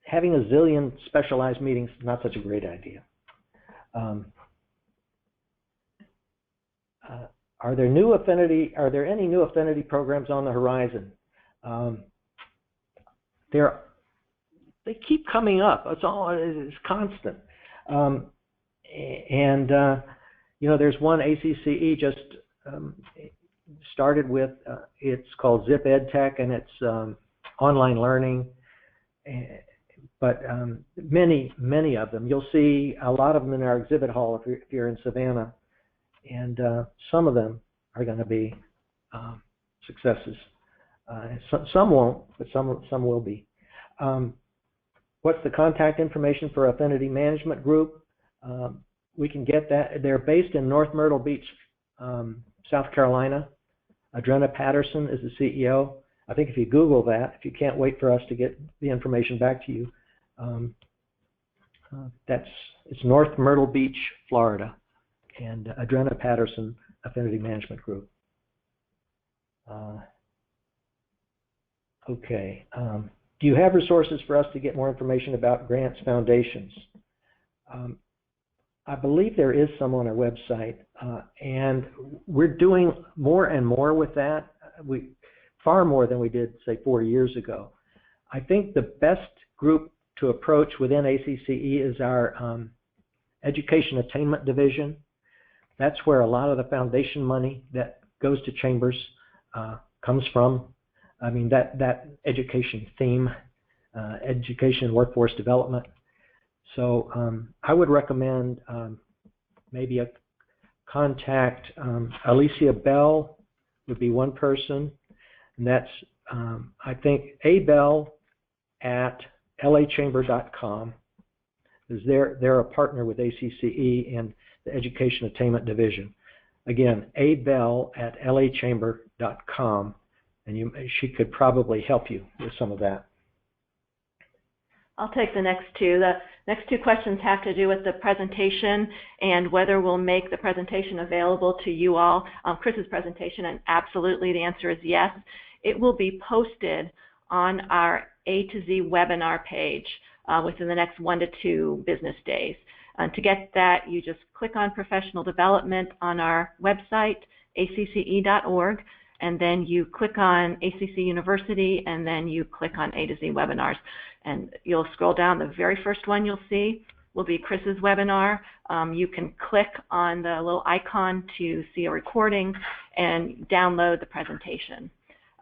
having a zillion specialized meetings is not such a great idea. Are there any new affinity programs on the horizon? They keep coming up. It's constant. There's one ACCE just started with. It's called Zip EdTech, and it's online learning. but many of them. You'll see a lot of them in our exhibit hall if you're in Savannah, and some of them are going to be successes. Some won't, but some will be. What's the contact information for Affinity Management Group? We can get that. They're based in North Myrtle Beach, South Carolina. Adrena Patterson is the CEO. I think if you Google that, if you can't wait for us to get the information back to you, it's North Myrtle Beach, Florida, and Adrena Patterson, Affinity Management Group. Okay. Do you have resources for us to get more information about grants, foundations? I believe there is some on our website, and we're doing more and more with that. Far more than we did, say, 4 years ago. I think the best group to approach within ACCE is our Education Attainment Division. That's where a lot of the foundation money that goes to chambers comes from. I mean, that education theme, education and workforce development. So I would recommend maybe a contact. Alicia Bell would be one person. And that's, I think, abell@lachamber.com. They're a partner with ACCE and the Education Attainment Division. Again, abell@lachamber.com, and she could probably help you with some of that. I'll take the next two. The next two questions have to do with the presentation and whether we'll make the presentation available to you all, Chris's presentation, and absolutely the answer is yes. It will be posted on our A to Z webinar page within the next 1 to 2 business days. To get that, you just click on professional development on our website, acce.org, and then you click on ACC University, and then you click on A to Z webinars. And you'll scroll down. The very first one you'll see will be Chris's webinar. You can click on the little icon to see a recording and download the presentation.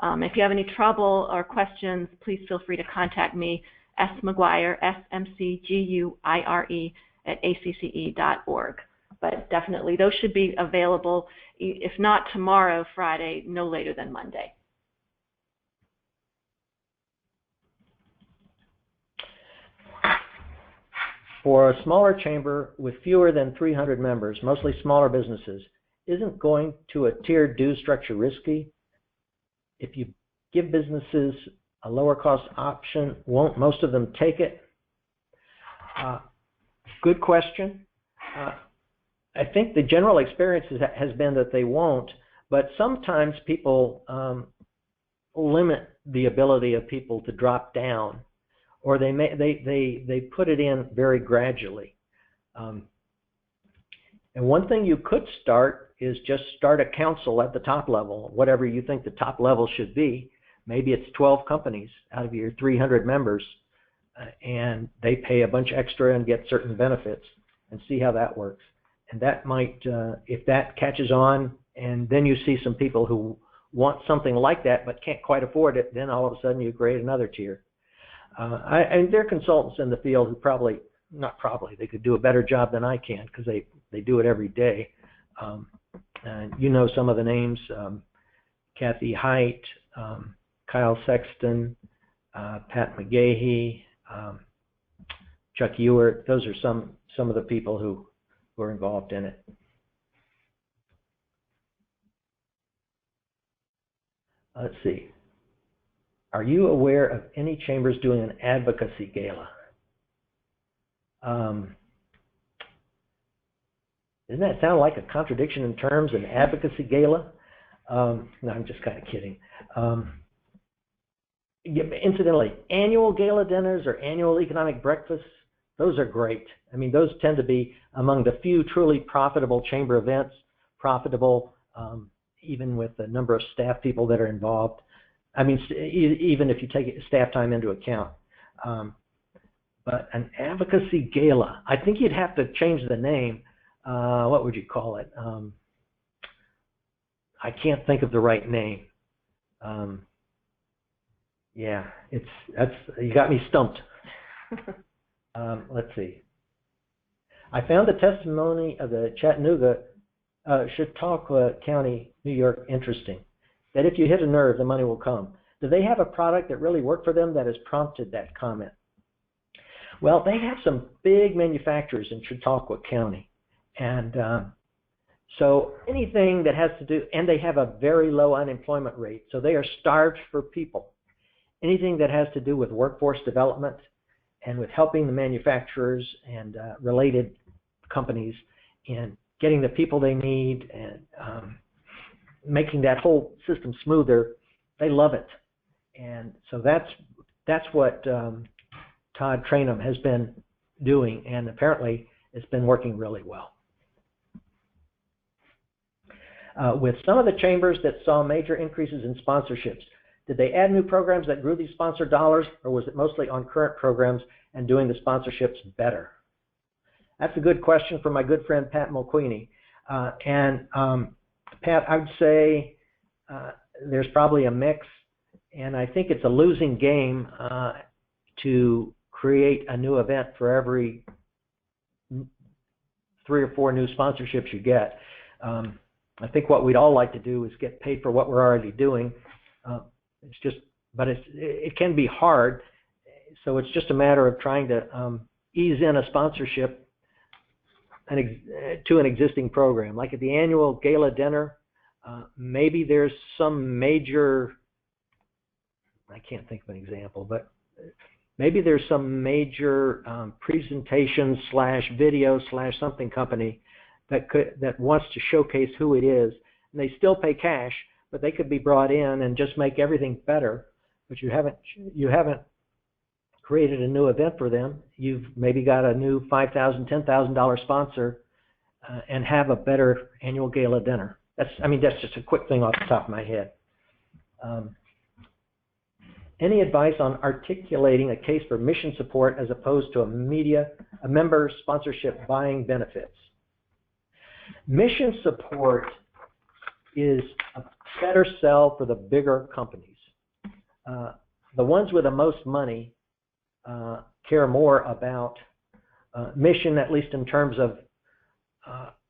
If you have any trouble or questions, please feel free to contact me, smcguire, smcguire, @acce.org. But definitely, those should be available, if not tomorrow, Friday, no later than Monday. For a smaller chamber with fewer than 300 members, mostly smaller businesses, isn't going to a tiered dues structure risky? If you give businesses a lower cost option, won't most of them take it? Good question. I think the general experience has been that they won't, but sometimes people limit the ability of people to drop down, or they put it in very gradually. And one thing you could start is just start a council at the top level, whatever you think the top level should be. Maybe it's 12 companies out of your 300 members, and they pay a bunch extra and get certain benefits, and see how that works. And that might, if that catches on, and then you see some people who want something like that but can't quite afford it, then all of a sudden you create another tier. And there are consultants in the field who they could do a better job than I can, because they do it every day. And you know some of the names, Kathy Height, Kyle Sexton, Pat McGahey, Chuck Ewert. Those are some of the people who are involved in it. Let's see. Are you aware of any chambers doing an advocacy gala? Doesn't that sound like a contradiction in terms, an advocacy gala? No, I'm just kind of kidding. Incidentally, annual gala dinners or annual economic breakfasts, those are great. I mean, those tend to be among the few truly profitable chamber events, profitable even with the number of staff people that are involved. I mean, even if you take staff time into account. But an advocacy gala, I think you'd have to change the name. What would you call it? I can't think of the right name. Yeah, you got me stumped. Let's see. I found the testimony of the Chattanooga, Chautauqua County, New York, interesting. That if you hit a nerve, the money will come. Do they have a product that really worked for them that has prompted that comment? Well, they have some big manufacturers in Chautauqua County. And so anything that has to do, and they have a very low unemployment rate, so they are starved for people. Anything that has to do with workforce development and with helping the manufacturers and related companies in getting the people they need and making that whole system smoother, they love it. And so that's what Todd Trainum has been doing, and apparently it's been working really well. With some of the chambers that saw major increases in sponsorships, did they add new programs that grew these sponsor dollars, or was it mostly on current programs and doing the sponsorships better? That's a good question from my good friend Pat Mulqueeny. Pat, I would say there's probably a mix, and I think it's a losing game to create a new event for every 3 or 4 new sponsorships you get. I think what we'd all like to do is get paid for what we're already doing. But it can be hard. So it's just a matter of trying to ease in a sponsorship to an existing program. Like at the annual gala dinner, maybe there's some major, I can't think of an example, but maybe there's some major presentation / video / something company that wants to showcase who it is, and they still pay cash, but they could be brought in and just make everything better. But you haven't created a new event for them. You've maybe got a new $5,000, $10,000 sponsor and have a better annual gala dinner. That's just a quick thing off the top of my head. Any advice on articulating a case for mission support as opposed to a member sponsorship buying benefits? Mission support is a better sell for the bigger companies. The ones with the most money care more about mission, at least in terms of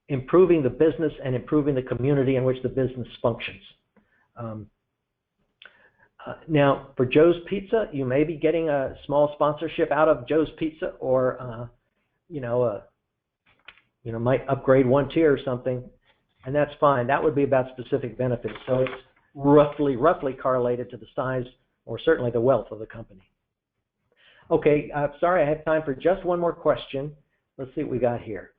improving the business and improving the community in which the business functions. Now, for Joe's Pizza, you may be getting a small sponsorship out of Joe's Pizza, or might upgrade one tier or something, and that's fine. That would be about specific benefits. So it's roughly correlated to the size or certainly the wealth of the company. Okay, sorry, I have time for just one more question. Let's see what we got here.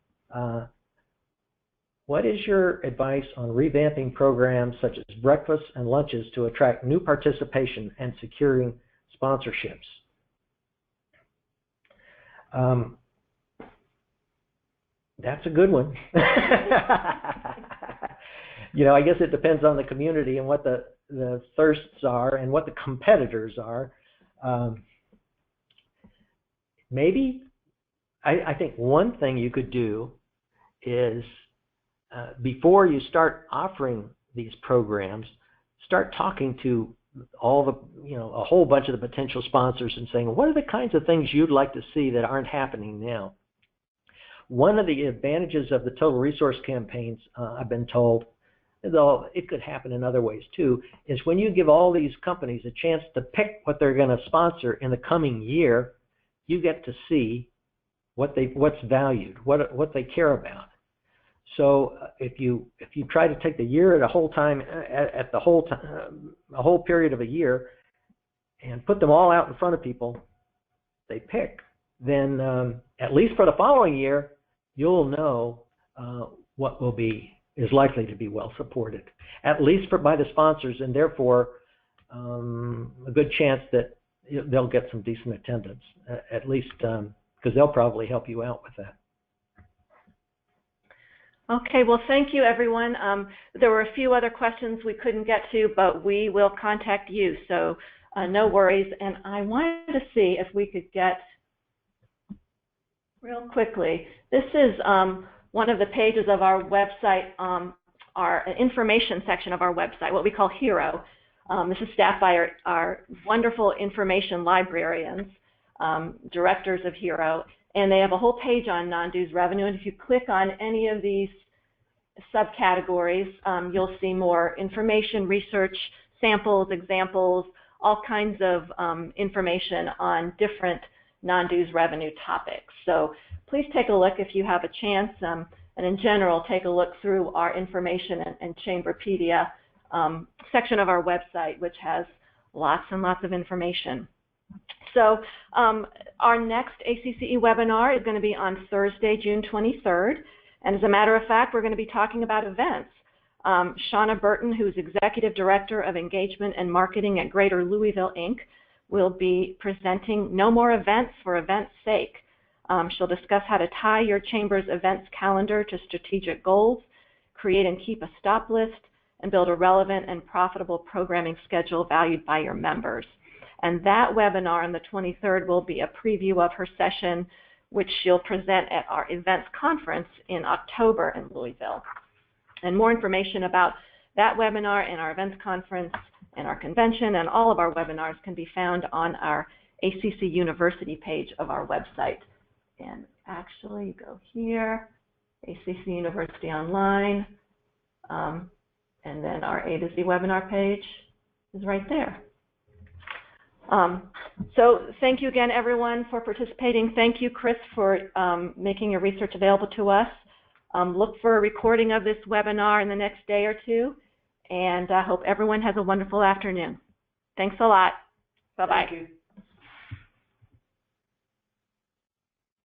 What is your advice on revamping programs such as breakfasts and lunches to attract new participation and securing sponsorships? That's a good one. I guess it depends on the community and what the thirsts are and what the competitors are. Maybe, I think one thing you could do is before you start offering these programs, start talking to all the, a whole bunch of the potential sponsors and saying, what are the kinds of things you'd like to see that aren't happening now? One of the advantages of the total resource campaigns, I've been told, though it could happen in other ways too, is when you give all these companies a chance to pick what they're going to sponsor in the coming year, you get to see what's valued, what they care about. So if you try to take the year at a whole period of a year and put them all out in front of people, they pick, then at least for the following year, you'll know what is likely to be well supported, at least by the sponsors, and therefore a good chance that they'll get some decent attendance, at least because they'll probably help you out with that. Okay, well, thank you, everyone. There were a few other questions we couldn't get to, but we will contact you, so no worries. And I wanted to see if we could get, real quickly, this is one of the pages of our website, our information section of our website, what we call Hero. This is staffed by our wonderful information librarians. directors of HERO, and they have a whole page on non-dues revenue, and if you click on any of these subcategories, you'll see more information, research, samples, examples, all kinds of information on different non-dues revenue topics. So please take a look if you have a chance, and in general, take a look through our information and Chamberpedia section of our website, which has lots and lots of information. So our next ACCE webinar is going to be on Thursday, June 23rd. And as a matter of fact, we're going to be talking about events. Shauna Burton, who's Executive Director of Engagement and Marketing at Greater Louisville, Inc., will be presenting No More Events for Events' Sake. She'll discuss how to tie your Chamber's events calendar to strategic goals, create and keep a stop list, and build a relevant and profitable programming schedule valued by your members. And that webinar on the 23rd will be a preview of her session, which she'll present at our events conference in October in Louisville. And more information about that webinar and our events conference and our convention and all of our webinars can be found on our ACC University page of our website. And actually, you go here, ACC University Online, and then our A to Z webinar page is right there. So thank you again, everyone, for participating. Thank you, Chris, for making your research available to us. Look for a recording of this webinar in the next day or two, and I hope everyone has a wonderful afternoon. Thanks a lot. Bye-bye. Thank you.